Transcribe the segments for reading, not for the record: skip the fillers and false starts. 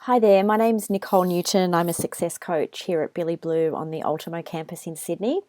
Hi there, my name's Nicole Newton. I'm a success coach here at Billy Blue on the Ultimo campus in Sydney.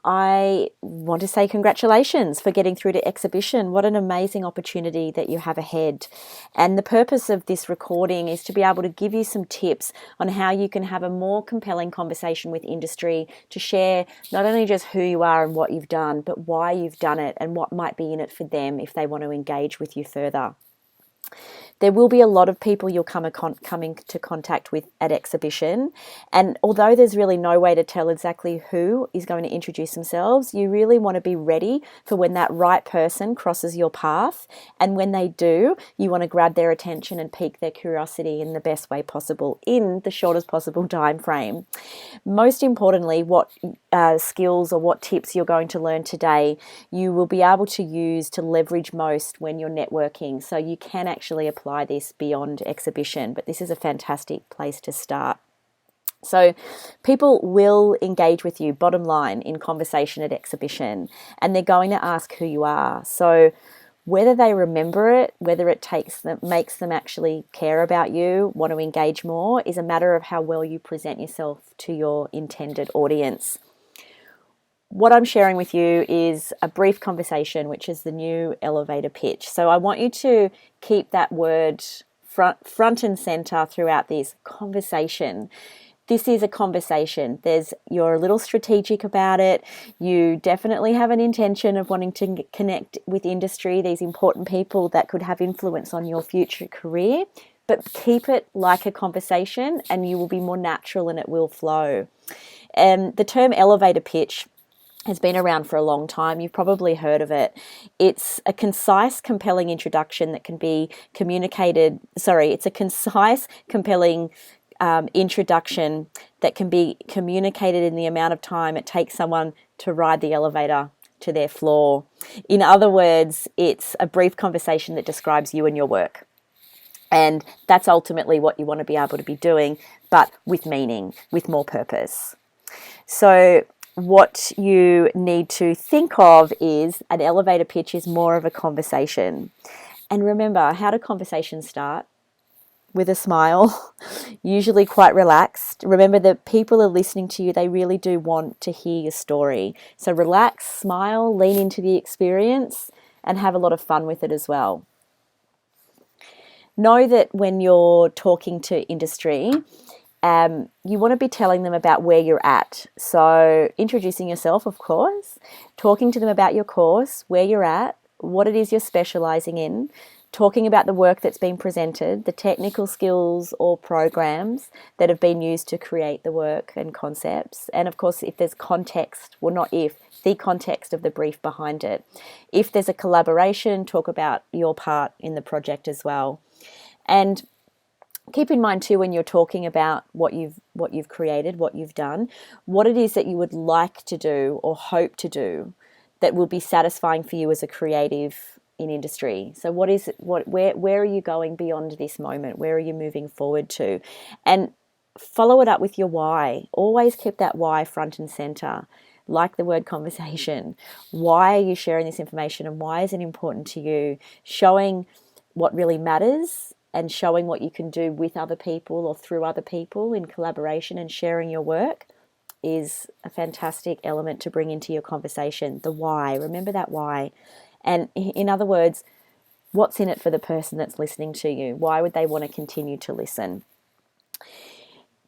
I want to say congratulations for getting through to exhibition. What an amazing opportunity that you have ahead. And the purpose of this recording is to be able to give you some tips on how you can have a more compelling conversation with industry, to share not only just who you are and what you've done, but why you've done it and what might be in it for them if they want to engage with you further. There will be a lot of people you'll coming to contact with at exhibition, and although there's really no way to tell exactly who is going to introduce themselves, you really want to be ready for when that right person crosses your path, and when they do, you want to grab their attention and pique their curiosity in the best way possible in the shortest possible time frame. Most importantly, what skills or what tips you're going to learn today, you will be able to use to leverage most when you're networking. So you can actually apply this beyond exhibition, but this is a fantastic place to start. So people will engage with you, bottom line, in conversation at exhibition, and they're going to ask who you are. So whether they remember it, whether it makes them actually care about you, want to engage more, is a matter of how well you present yourself to your intended audience. What I'm sharing with you is a brief conversation, which is the new elevator pitch. So I want you to keep that word front and center throughout this conversation. This is a conversation. You're a little strategic about it. You definitely have an intention of wanting to connect with industry, these important people that could have influence on your future career, but keep it like a conversation and you will be more natural and it will flow. The term elevator pitch has been around for a long time. You've probably heard of it. It's a concise, compelling introduction that can be communicated. It's a concise, compelling introduction that can be communicated in the amount of time it takes someone to ride the elevator to their floor. In other words, it's a brief conversation that describes you and your work. And that's ultimately what you want to be able to be doing, but with meaning, with more purpose. So what you need to think of is an elevator pitch is more of a conversation. And remember, how do conversations start? With a smile, usually quite relaxed. Remember that people are listening to you. They really do want to hear your story. So relax, smile, lean into the experience, and have a lot of fun with it as well. Know that when you're talking to industry, you want to be telling them about where you're at. So introducing yourself, of course, talking to them about your course, where you're at, what it is you're specializing in, talking about the work that's been presented, the technical skills or programs that have been used to create the work and concepts. And of course, if there's context, well, not if, the context of the brief behind it. If there's a collaboration, talk about your part in the project as well. And keep in mind too, when you're talking about what you've created, what you've done, what it is that you would like to do or hope to do that will be satisfying for you as a creative in industry. So what is it, where are you going beyond this moment? Where are you moving forward to? And follow it up with your why. Always keep that why front and center. Like the word conversation. Why are you sharing this information and why is it important to you? Showing what really matters and showing what you can do with other people or through other people in collaboration and sharing your work is a fantastic element to bring into your conversation. The why, remember that why. And in other words, what's in it for the person that's listening to you? Why would they want to continue to listen?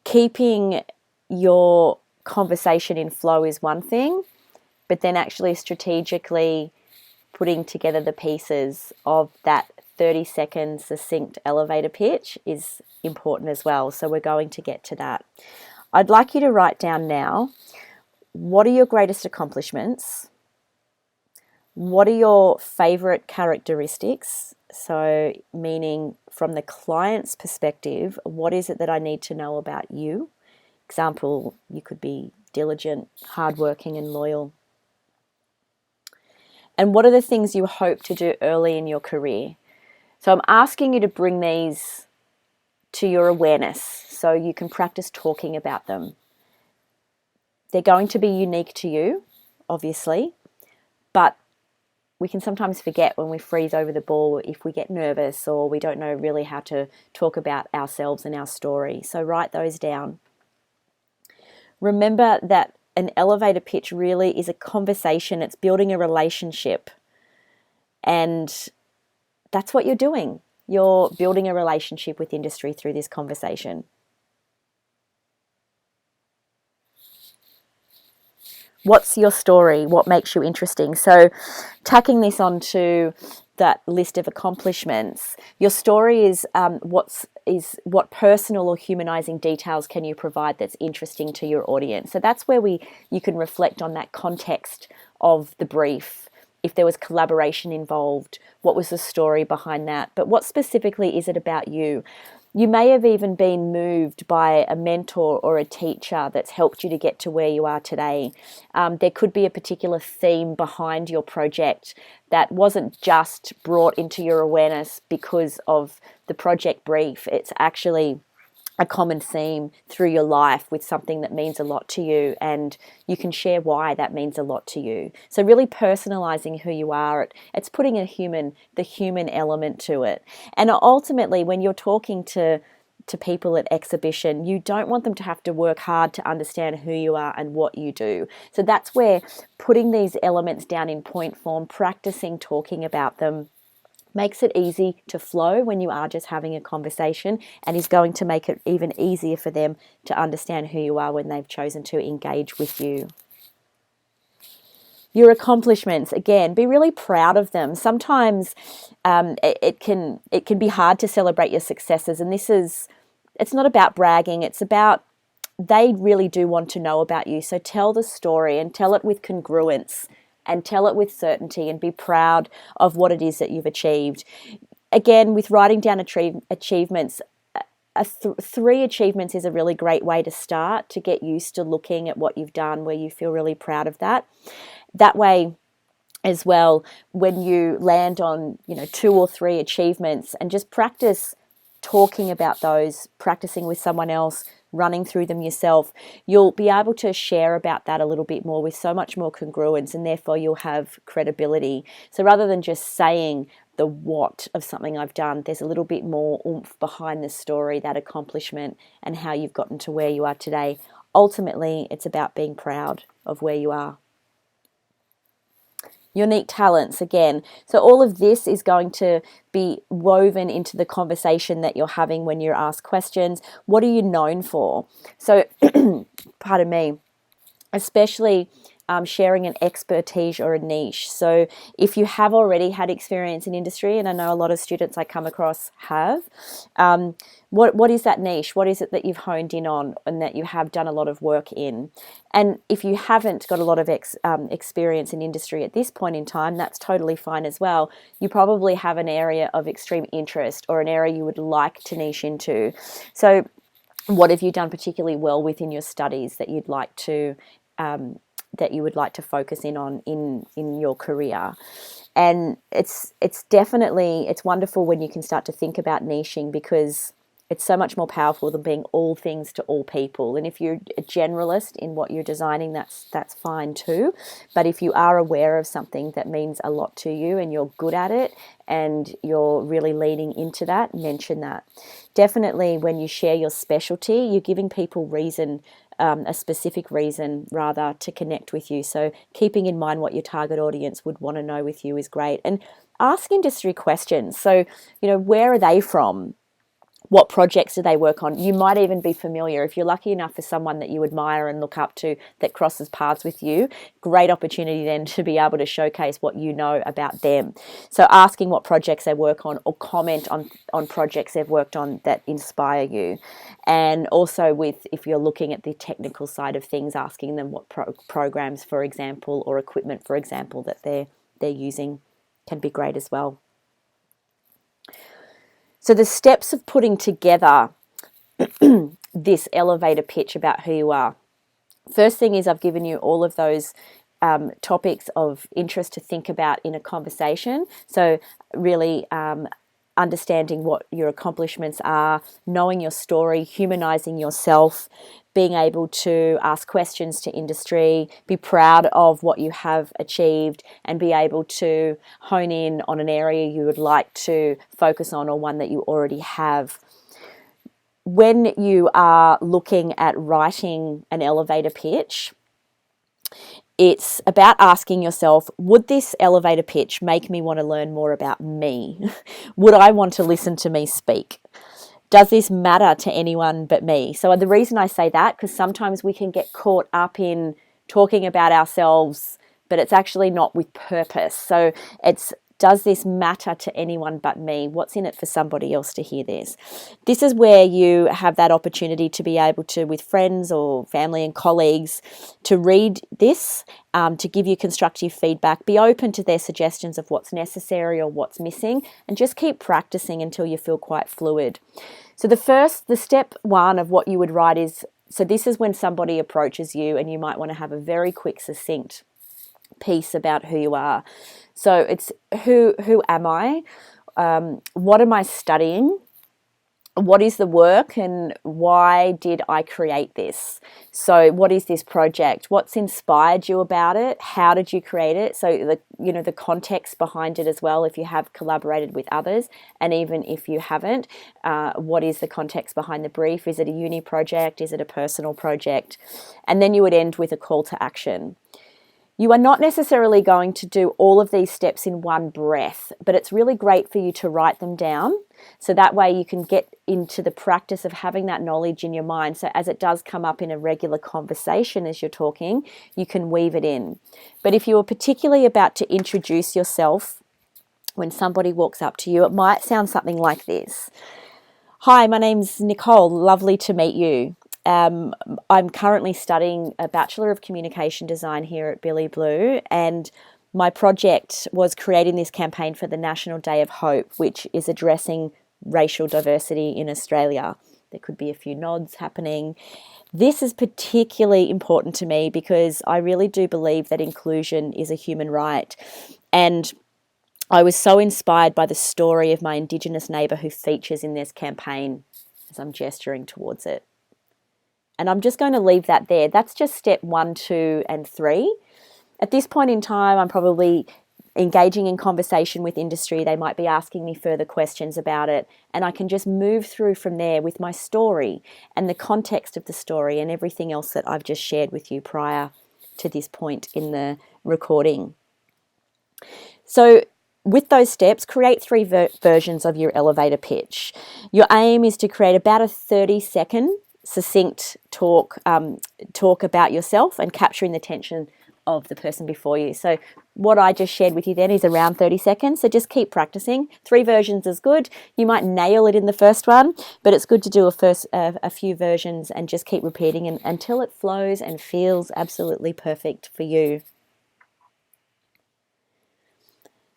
Keeping your conversation in flow is one thing, but then actually strategically putting together the pieces of that 30-second succinct elevator pitch is important as well. So we're going to get to that. I'd like you to write down now, what are your greatest accomplishments? What are your favorite characteristics? So meaning from the client's perspective, what is it that I need to know about you? Example, you could be diligent, hardworking and loyal. And what are the things you hope to do early in your career? So I'm asking you to bring these to your awareness so you can practice talking about them. They're going to be unique to you, obviously, but we can sometimes forget when we freeze over the ball if we get nervous or we don't know really how to talk about ourselves and our story. So write those down. Remember that an elevator pitch really is a conversation. It's building a relationship. And that's what you're doing. You're building a relationship with industry through this conversation. What's your story? What makes you interesting? So tacking this onto that list of accomplishments, your story is what personal or humanizing details can you provide that's interesting to your audience. So that's where you can reflect on that context of the brief. If there was collaboration involved, what was the story behind that? But what specifically is it about you? You may have even been moved by a mentor or a teacher that's helped you to get to where you are today. There could be a particular theme behind your project that wasn't just brought into your awareness because of the project brief. It's actually a common theme through your life with something that means a lot to you, and you can share why that means a lot to you. So really personalizing who you are, it's putting the human element to it. And ultimately, when you're talking to people at exhibition, you don't want them to have to work hard to understand who you are and what you do. So that's where putting these elements down in point form, practicing talking about them, makes it easy to flow when you are just having a conversation, and is going to make it even easier for them to understand who you are when they've chosen to engage with you. Your accomplishments, again, be really proud of them. Sometimes it can be hard to celebrate your successes, and it's not about bragging, it's about they really do want to know about you. So tell the story and tell it with congruence and tell it with certainty, and be proud of what it is that you've achieved. Again, with writing down achievements, 3 achievements is a really great way to start, to get used to looking at what you've done where you feel really proud of that. That way as well, when you land on 2 or 3 achievements, and just practice talking about those, practicing with someone else, running through them yourself, you'll be able to share about that a little bit more with so much more congruence, and therefore you'll have credibility. So rather than just saying the what of something I've done, there's a little bit more oomph behind the story, that accomplishment, and how you've gotten to where you are today. Ultimately, it's about being proud of where you are. Unique talents, again. So all of this is going to be woven into the conversation that you're having when you're asked questions. What are you known for? So, pardon me, especially sharing an expertise or a niche. So if you have already had experience in industry, and I know a lot of students I come across have, what is that niche? What is it that you've honed in on and that you have done a lot of work in? And if you haven't got a lot of experience in industry at this point in time, that's totally fine as well. You probably have an area of extreme interest or an area you would like to niche into. So what have you done particularly well within your studies that you'd like to that you would like to focus in on in your career? And it's wonderful when you can start to think about niching, because it's so much more powerful than being all things to all people. And if you're a generalist in what you're designing, that's fine too. But if you are aware of something that means a lot to you and you're good at it and you're really leaning into that, mention that. Definitely when you share your specialty, you're giving people reason, a specific reason rather, to connect with you. So keeping in mind what your target audience would want to know with you is great. And ask industry questions. So, where are they from? What projects do they work on? You might even be familiar, if you're lucky enough for someone that you admire and look up to that crosses paths with you, great opportunity then to be able to showcase what you know about them. So asking what projects they work on, or comment on projects they've worked on that inspire you. And also if you're looking at the technical side of things, asking them what programs, for example, or equipment, for example, that they're using can be great as well. So the steps of putting together this elevator pitch about who you are. First thing is, I've given you all of those topics of interest to think about in a conversation. So really understanding what your accomplishments are, knowing your story, humanizing yourself, being able to ask questions to industry, be proud of what you have achieved, and be able to hone in on an area you would like to focus on or one that you already have. When you are looking at writing an elevator pitch, it's about asking yourself, would this elevator pitch make me want to learn more about me? Would I want to listen to me speak? Does this matter to anyone but me? So the reason I say that, because sometimes we can get caught up in talking about ourselves, but it's actually not with purpose. So it's, does this matter to anyone but me? What's in it for somebody else to hear this? This is where you have that opportunity to be able to, with friends or family and colleagues, to read this, to give you constructive feedback, be open to their suggestions of what's necessary or what's missing, and just keep practicing until you feel quite fluid. So the step one of what you would write is, so this is when somebody approaches you and you might want to have a very quick, succinct piece about who you are. So it's who am I? What am I studying? What is the work and why did I create this? So what is this project? What's inspired you about it? How did you create it? So the context behind it as well, if you have collaborated with others, and even if you haven't, what is the context behind the brief? Is it a uni project? Is it a personal project? And then you would end with a call to action. You are not necessarily going to do all of these steps in one breath, but it's really great for you to write them down. So that way you can get into the practice of having that knowledge in your mind. So as it does come up in a regular conversation as you're talking, you can weave it in. But if you are particularly about to introduce yourself, when somebody walks up to you, it might sound something like this. Hi, my name's Nicole. Lovely to meet you. I'm currently studying a Bachelor of Communication Design here at Billy Blue, and my project was creating this campaign for the National Day of Hope, which is addressing racial diversity in Australia. There could be a few nods happening. This is particularly important to me because I really do believe that inclusion is a human right. And I was so inspired by the story of my Indigenous neighbour who features in this campaign as I'm gesturing towards it. And I'm just going to leave that there. That's just step 1, 2, and 3. At this point in time, I'm probably engaging in conversation with industry. They might be asking me further questions about it. And I can just move through from there with my story and the context of the story and everything else that I've just shared with you prior to this point in the recording. So with those steps, create 3 versions of your elevator pitch. Your aim is to create about a 30-second succinct talk about yourself and capturing the attention of the person before you. So what I just shared with you then is around 30 seconds. So just keep practicing. 3 versions is good. You might nail it in the first one, but it's good to do a few versions and just keep repeating until it flows and feels absolutely perfect for you.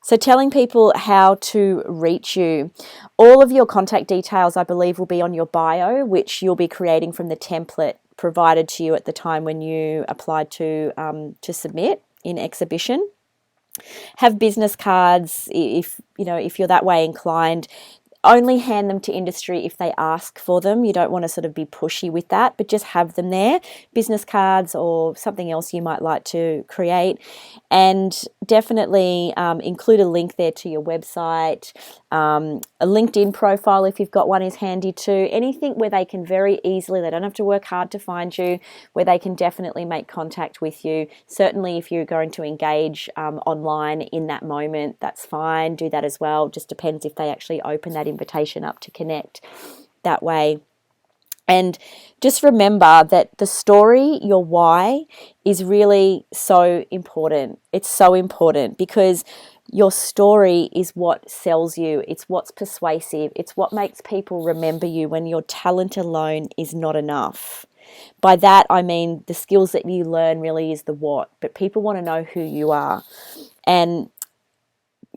So telling people how to reach you. All of your contact details, I believe, will be on your bio, which you'll be creating from the template provided to you at the time when you applied to submit in exhibition. Have business cards if you're that way inclined. Only hand them to industry if they ask for them. You don't want to sort of be pushy with that, but just have them there. Business cards or something else you might like to create. And definitely include a link there to your website. A LinkedIn profile, if you've got one, is handy too. Anything where they can very easily, they don't have to work hard to find you, where they can definitely make contact with you. Certainly if you're going to engage online in that moment, that's fine. Do that as well. Just depends if they actually open that invitation up to connect that way. And just remember that the story, your why, is really so important. It's so important because your story is what sells you. It's what's persuasive. It's what makes people remember you when your talent alone is not enough. By that, I mean the skills that you learn really is the what, but people want to know who you are. And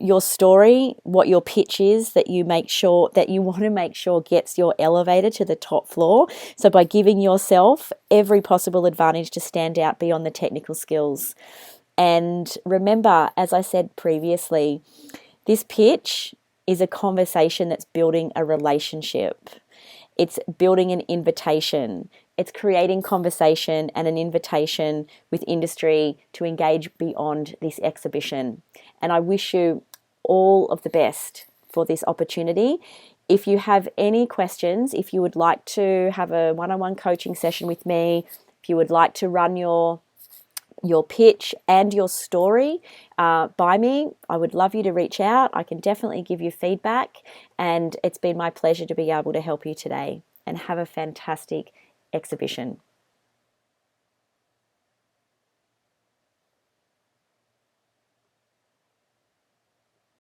your story, what your pitch is, that you want to make sure gets your elevator to the top floor. So by giving yourself every possible advantage to stand out beyond the technical skills. And remember, as I said previously, this pitch is a conversation that's building a relationship. It's building an invitation. It's creating conversation and an invitation with industry to engage beyond this exhibition. And I wish you all of the best for this opportunity. If you have any questions, if you would like to have a one-on-one coaching session with me, if you would like to run your pitch and your story by me, I would love you to reach out. I can definitely give you feedback, and it's been my pleasure to be able to help you today. And have a fantastic exhibition.